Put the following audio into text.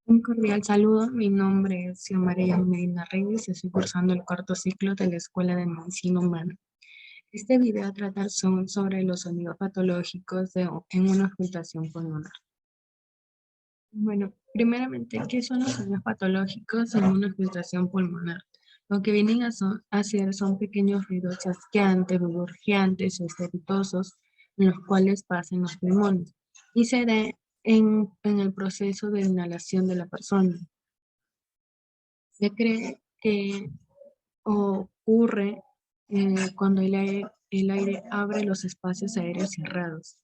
Un cordial saludo, mi nombre es Xiomara Medina Reyes y estoy cursando el cuarto ciclo de la Escuela de Medicina Humana. Este video a tratar sobre los sonidos patológicos en una auscultación pulmonar. Bueno, primeramente, ¿qué son los sonidos patológicos en una auscultación pulmonar? Lo que vienen a hacer son pequeños ruidos chasqueantes, burbujeantes o estrepitosos en los cuales pasan los pulmones y se da en el proceso de inhalación de la persona. Se cree que ocurre cuando el aire abre los espacios aéreos cerrados.